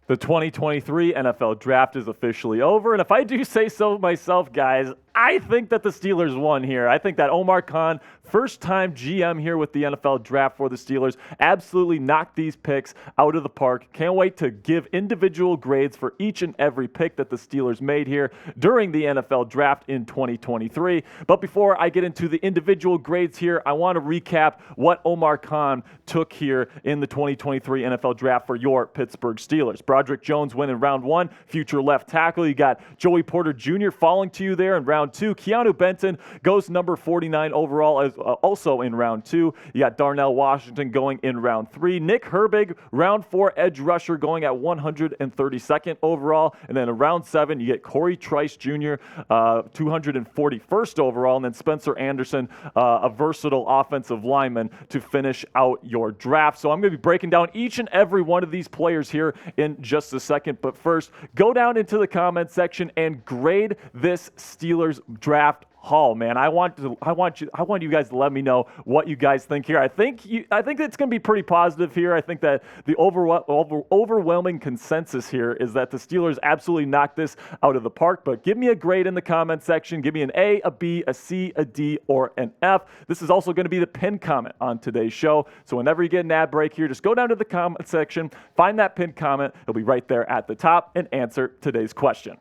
The 2023 NFL Draft is officially over, and if I do say so myself, guys, I think that the Steelers won here. I think that Omar Khan, first-time GM here with the NFL Draft for the Steelers, absolutely knocked these picks out of the park. Can't wait to give individual grades for each and every pick that the Steelers made here during the NFL Draft in 2023. But before I get into the individual grades here, I want to recap what Omar Khan took here in the 2023 NFL Draft for your Pittsburgh Steelers. Broderick Jones went in round 1, future left tackle. You got Joey Porter Jr. falling to you there in round 2. Keanu Benton goes number 49 overall, as also in round 2. You got Darnell Washington going in round 3. Nick Herbig, round 4 edge rusher, going at 132nd overall. And then in round 7, you get Trice Jr., 241st overall. And then Spencer Anderson, a versatile offensive lineman, to finish out your draft. So I'm going to be breaking down each and every one of these players here in just a second. But first, go down into the comment section and grade this Steelers draft haul, man. I want you guys to let me know what you guys think here. I think it's going to be pretty positive here. I think that the overwhelming consensus here is that the Steelers absolutely knocked this out of the park. But give me a grade in the comment section. Give me an A, a B, a C, a D, or an F. This is also going to be the pinned comment on today's show. So whenever you get an ad break here, just go down to the comment section, find that pinned comment. It'll be right there at the top, and answer today's question.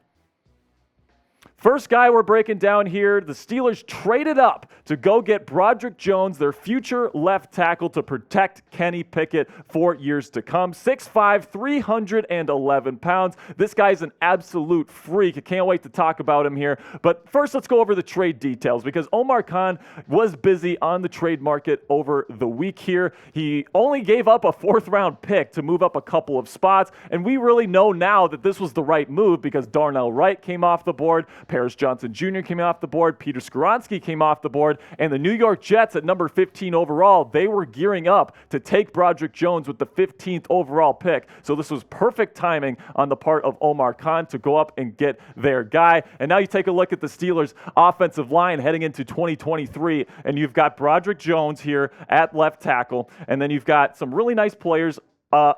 First guy we're breaking down here, the Steelers traded up to go get Broderick Jones, their future left tackle, to protect Kenny Pickett for years to come. 6'5", 311 pounds. This guy's an absolute freak. I can't wait to talk about him here. But first, let's go over the trade details, because Omar Khan was busy on the trade market over the week here. He only gave up a 4th-round pick to move up a couple of spots, and we really know now that this was the right move, because Darnell Wright came off the board, Paris Johnson Jr. came off the board, Peter Skoronski came off the board, and the New York Jets at number 15 overall, they were gearing up to take Broderick Jones with the 15th overall pick. So this was perfect timing on the part of Omar Khan to go up and get their guy. And now you take a look at the Steelers' offensive line heading into 2023, and you've got Broderick Jones here at left tackle, and then you've got some really nice players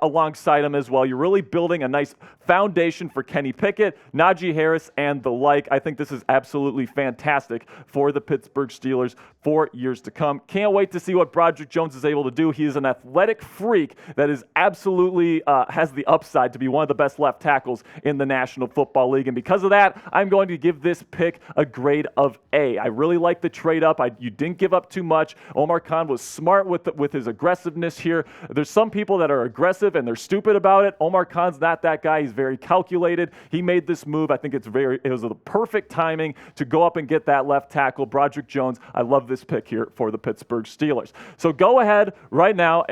alongside him as well. You're really building a nice foundation for Kenny Pickett, Najee Harris, and the like. I think this is absolutely fantastic for the Pittsburgh Steelers for years to come. Can't wait to see what Broderick Jones is able to do. He is an athletic freak that is absolutely has the upside to be one of the best left tackles in the National Football League. And because of that, I'm going to give this pick a grade of A. I really like the trade up. You didn't give up too much. Omar Khan was smart with his aggressiveness here. There's some people that are aggressive and they're stupid about it. Omar Khan's not that guy. He's very calculated. He made this move. I think it was the perfect timing to go up and get that left tackle, Broderick Jones. I love this pick here for the Pittsburgh Steelers. So go ahead right now,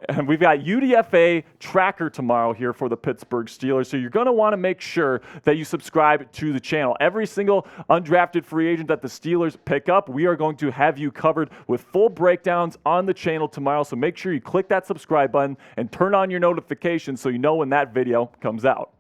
and we've got UDFA tracker tomorrow here for the Pittsburgh Steelers. So you're going to want to make sure that you subscribe to the channel. Every single undrafted free agent that the Steelers pick up, we are going to have you covered with full breakdowns on the channel tomorrow. So make sure you click that subscribe button and turn on your notifications so you know when that video comes out.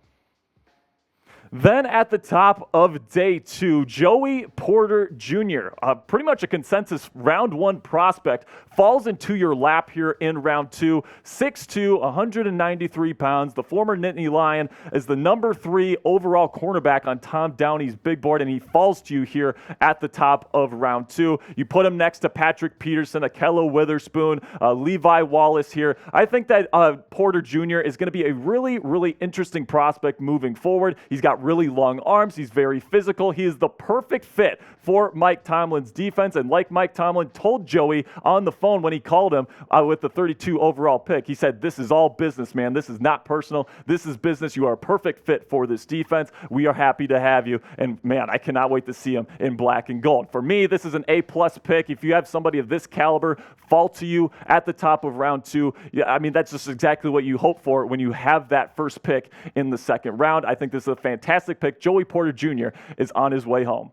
Then at the top of day 2, Joey Porter Jr., pretty much a consensus round 1 prospect, falls into your lap here in round 2. 6'2", 193 pounds. The former Nittany Lion is the number 3 overall cornerback on Tom Downey's big board, and he falls to you here at the top of round 2. You put him next to Patrick Peterson, Akello Witherspoon, Levi Wallace here. I think that Porter Jr. is going to be a really, really interesting prospect moving forward. He's got really long arms. He's very physical. He is the perfect fit for Mike Tomlin's defense. And like Mike Tomlin told Joey on the phone when he called him with the 32 overall pick, he said, "This is all business, man. This is not personal. This is business. You are a perfect fit for this defense. We are happy to have you." And man, I cannot wait to see him in black and gold. For me, this is an A+ pick. If you have somebody of this caliber fall to you at the top of round 2, I mean, that's just exactly what you hope for when you have that first pick in the second round. I think this is a fantastic pick. Joey Porter Jr. is on his way home.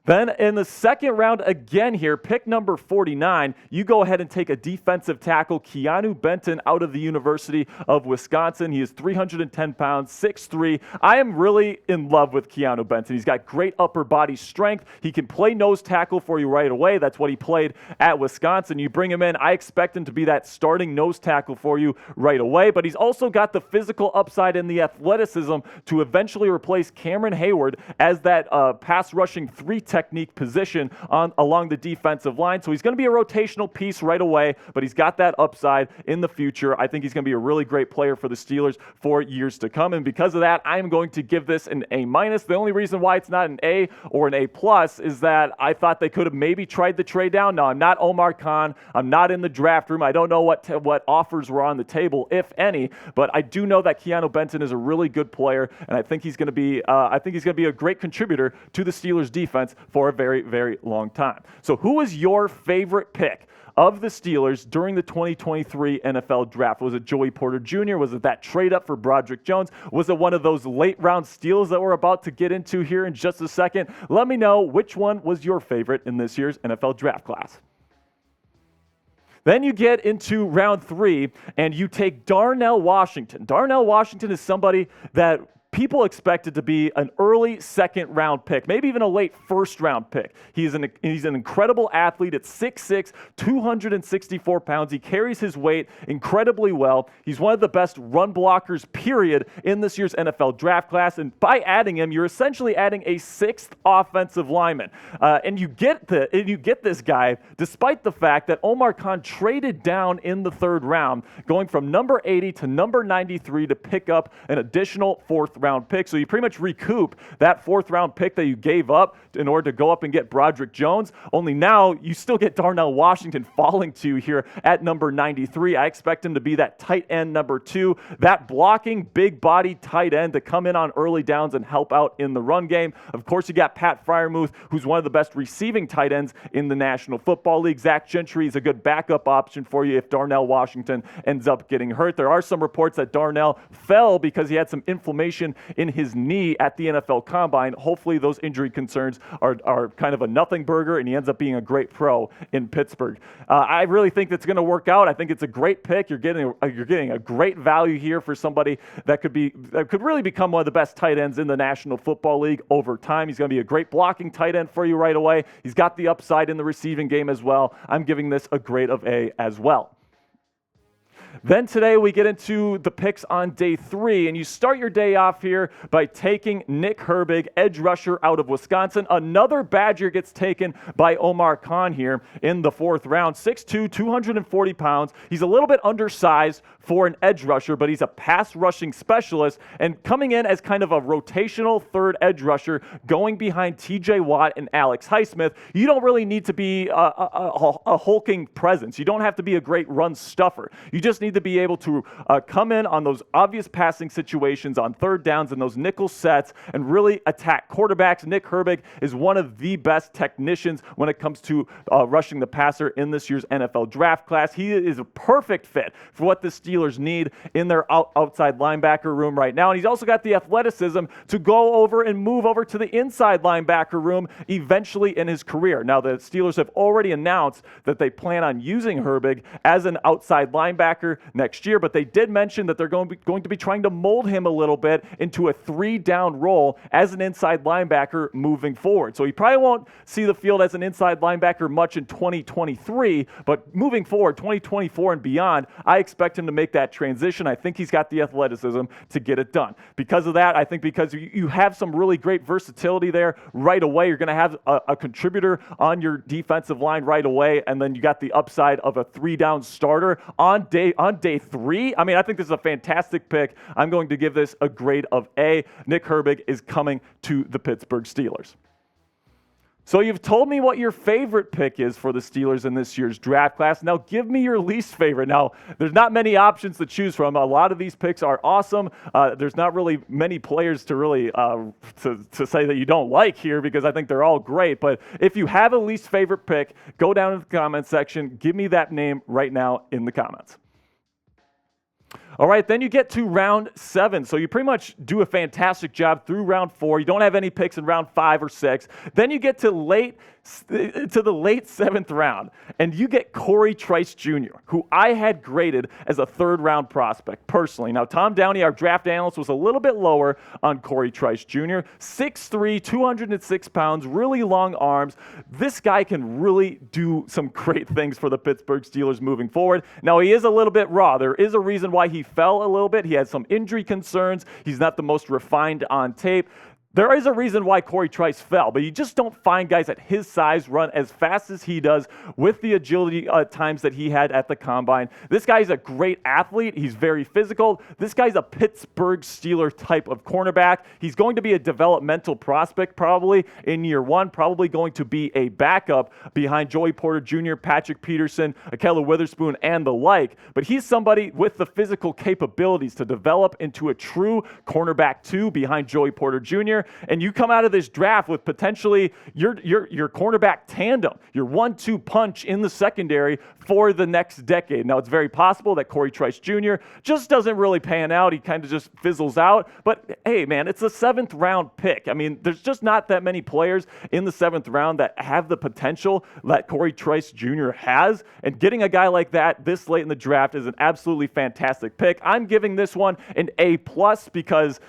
Then in the second round again here, pick number 49, you go ahead and take a defensive tackle, Keanu Benton, out of the University of Wisconsin. He is 310 pounds, 6'3". I am really in love with Keanu Benton. He's got great upper body strength. He can play nose tackle for you right away. That's what he played at Wisconsin. You bring him in, I expect him to be that starting nose tackle for you right away, but he's also got the physical upside and the athleticism to eventually replace Cameron Heyward as that pass rushing 3 technique position along the defensive line. So he's going to be a rotational piece right away, but he's got that upside in the future. I think he's going to be a really great player for the Steelers for years to come. And because of that, I'm going to give this an A-. The only reason why it's not an A or an A+ is that I thought they could have maybe tried the trade down. No, I'm not Omar Khan. I'm not in the draft room. I don't know what offers were on the table, if any, but I do know that Keanu Benton is a really good player, and I think he's going to be a great contributor to the Steelers defense for a very, very long time. So who is your favorite pick of the Steelers during the 2023 NFL Draft? Was it Joey Porter Jr.? Was it that trade up for Broderick Jones? Was it one of those late round steals that we're about to get into here in just a second? Let me know which one was your favorite in this year's NFL Draft class. Then you get into round 3 and you take Darnell Washington. Darnell Washington is somebody that people expected to be an early second-round pick, maybe even a late first-round pick. He's an incredible athlete at 6'6", 264 pounds. He carries his weight incredibly well. He's one of the best run blockers, period, in this year's NFL Draft class. And by adding him, you're essentially adding a 6th offensive lineman. And you get this guy despite the fact that Omar Khan traded down in the 3rd round, going from number 80 to number 93 to pick up an additional 4th round pick. So you pretty much recoup that 4th round pick that you gave up in order to go up and get Broderick Jones. Only now you still get Darnell Washington falling to you here at number 93. I expect him to be that tight end number 2, that blocking big body tight end to come in on early downs and help out in the run game. Of course, you got Pat Freiermuth, who's one of the best receiving tight ends in the National Football League. Zach Gentry is a good backup option for you if Darnell Washington ends up getting hurt. There are some reports that Darnell fell because he had some inflammation in his knee at the NFL Combine. Hopefully those injury concerns are kind of a nothing burger and he ends up being a great pro in Pittsburgh. I really think that's going to work out. I think it's a great pick. You're getting a great value here for somebody that could really become one of the best tight ends in the National Football League over time. He's going to be a great blocking tight end for you right away. He's got the upside in the receiving game as well. I'm giving this a grade of A as well. Then today we get into the picks on day 3, and you start your day off here by taking Nick Herbig, edge rusher out of Wisconsin. Another Badger gets taken by Omar Khan here in the 4th round. 6'2", 240 pounds. He's a little bit undersized for an edge rusher, but he's a pass rushing specialist and coming in as kind of a rotational 3rd edge rusher going behind TJ Watt and Alex Highsmith. You don't really need to be a hulking presence. You don't have to be a great run stuffer. You just need to be able to come in on those obvious passing situations on 3rd downs and those nickel sets and really attack quarterbacks. Nick Herbig is one of the best technicians when it comes to rushing the passer in this year's NFL Draft class. He is a perfect fit for what the Steelers need in their outside linebacker room right now. And he's also got the athleticism to go over and move over to the inside linebacker room eventually in his career. Now, the Steelers have already announced that they plan on using Herbig as an outside linebacker next year, but they did mention that they're going to be trying to mold him a little bit into a 3-down role as an inside linebacker moving forward. So he probably won't see the field as an inside linebacker much in 2023, but moving forward, 2024 and beyond, I expect him to make that transition. I think he's got the athleticism to get it done. Because of that, I think because you have some really great versatility there right away, you're going to have a contributor on your defensive line right away, and then you got the upside of a 3-down starter on day 3. I mean, I think this is a fantastic pick. I'm going to give this a grade of A. Nick Herbig is coming to the Pittsburgh Steelers. So you've told me what your favorite pick is for the Steelers in this year's draft class. Now give me your least favorite. Now, there's not many options to choose from. A lot of these picks are awesome. There's not really many players to really to say that you don't like here because I think they're all great. But if you have a least favorite pick, go down in the comments section. Give me that name right now in the comments. All right, then you get to round 7. So you pretty much do a fantastic job through round 4. You don't have any picks in round 5 or 6. Then you get to the late 7th round, and you get Trice Jr., who I had graded as a 3rd-round prospect personally. Now, Tom Downey, our draft analyst, was a little bit lower on Trice Jr. 6'3", 206 pounds, really long arms. This guy can really do some great things for the Pittsburgh Steelers moving forward. Now, he is a little bit raw. There is a reason why he fell a little bit. He had some injury concerns. He's not the most refined on tape. There is a reason why Trice fell, but you just don't find guys at his size run as fast as he does with the agility times that he had at the combine. This guy's a great athlete. He's very physical. This guy's a Pittsburgh Steeler type of cornerback. He's going to be a developmental prospect probably in year 1, probably going to be a backup behind Joey Porter Jr., Patrick Peterson, Ahkello Witherspoon, and the like. But he's somebody with the physical capabilities to develop into a true cornerback 2 behind Joey Porter Jr., and you come out of this draft with potentially your cornerback tandem, your 1-2 punch in the secondary for the next decade. Now, it's very possible that Trice Jr. just doesn't really pan out. He kind of just fizzles out. But, hey, man, it's a 7th-round pick. I mean, there's just not that many players in the 7th round that have the potential that Trice Jr. has. And getting a guy like that this late in the draft is an absolutely fantastic pick. I'm giving this one an A+ because,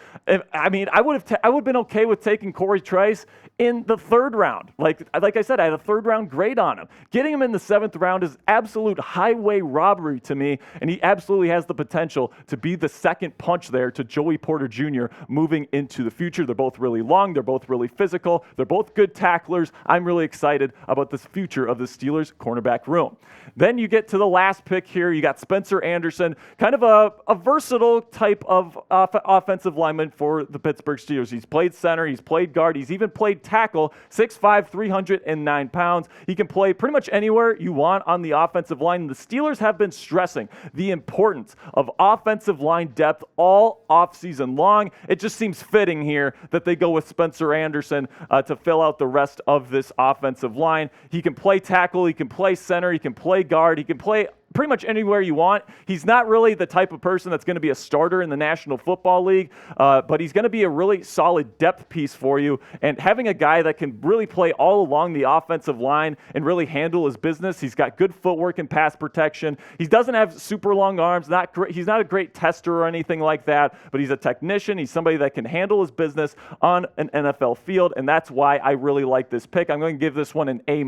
I mean, I would have been okay with taking Trice in the 3rd round. Like I said, I had a 3rd-round grade on him. Getting him in the 7th round is absolute highway robbery to me, and he absolutely has the potential to be the second punch there to Joey Porter Jr. moving into the future. They're both really long. They're both really physical. They're both good tacklers. I'm really excited about the future of the Steelers cornerback room. Then you get to the last pick here. You got Spencer Anderson, kind of a versatile type of offensive lineman for the Pittsburgh Steelers. He's played center. He's played guard. He's even played tackle. 6'5", 309 pounds. He can play pretty much anywhere you want on the offensive line. The Steelers have been stressing the importance of offensive line depth all offseason long. It just seems fitting here that they go with Spencer Anderson to fill out the rest of this offensive line. He can play tackle. He can play center. He can play guard. He can play pretty much anywhere you want. He's not really the type of person that's going to be a starter in the National Football League, but he's going to be a really solid depth piece for you. And having a guy that can really play all along the offensive line and really handle his business. He's got good footwork and pass protection. He doesn't have super long arms. He's not a great tester or anything like that, but he's a technician. He's somebody that can handle his business on an NFL field, and that's why I really like this pick. I'm going to give this one an A-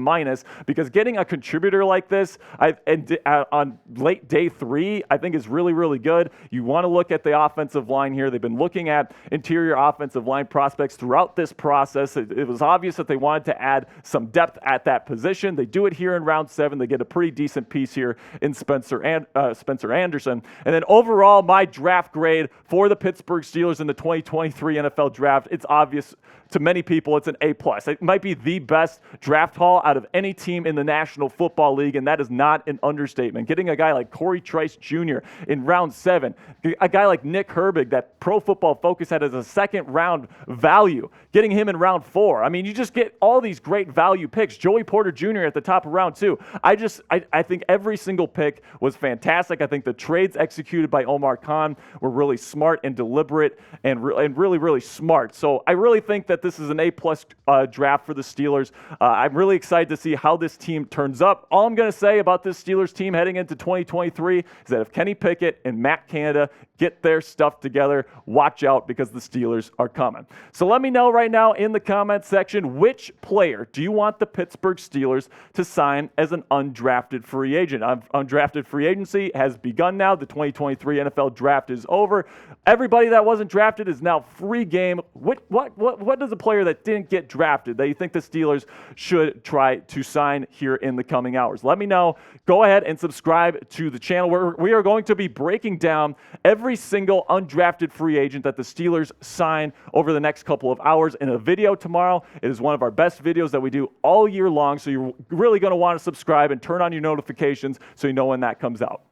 because getting a contributor like this on late day 3, I think is really, really good. You want to look at the offensive line here. They've been looking at interior offensive line prospects throughout this process. It was obvious that they wanted to add some depth at that position. They do it here in round 7. They get a pretty decent piece here in Spencer Anderson. And then overall, my draft grade for the Pittsburgh Steelers in the 2023 NFL Draft, it's obvious to many people it's an A+. It might be the best draft haul out of any team in the National Football League, and that is not an understatement. Getting a guy like Trice Jr. in round 7, a guy like Nick Herbig that Pro Football Focus had as a 2nd-round value, getting him in round 4. I mean, you just get all these great value picks. Joey Porter Jr. at the top of round 2. I think every single pick was fantastic. I think the trades executed by Omar Khan were really smart and deliberate and really, really smart. So I really think that this is an A+ draft for the Steelers. I'm really excited to see how this team turns up. All I'm going to say about this Steelers team heading into 2023 is that if Kenny Pickett and Matt Canada get their stuff together, watch out because the Steelers are coming. So let me know right now in the comments section, which player do you want the Pittsburgh Steelers to sign as an undrafted free agent? Undrafted free agency has begun now. The 2023 NFL Draft is over. Everybody that wasn't drafted is now free game. What does a player that didn't get drafted that you think the Steelers should try to sign here in the coming hours? Let me know. Go ahead and subscribe to the channel where we are going to be breaking down every single undrafted free agent that the Steelers sign over the next couple of hours in a video tomorrow. It is one of our best videos that we do all year long, so you're really going to want to subscribe and turn on your notifications so you know when that comes out.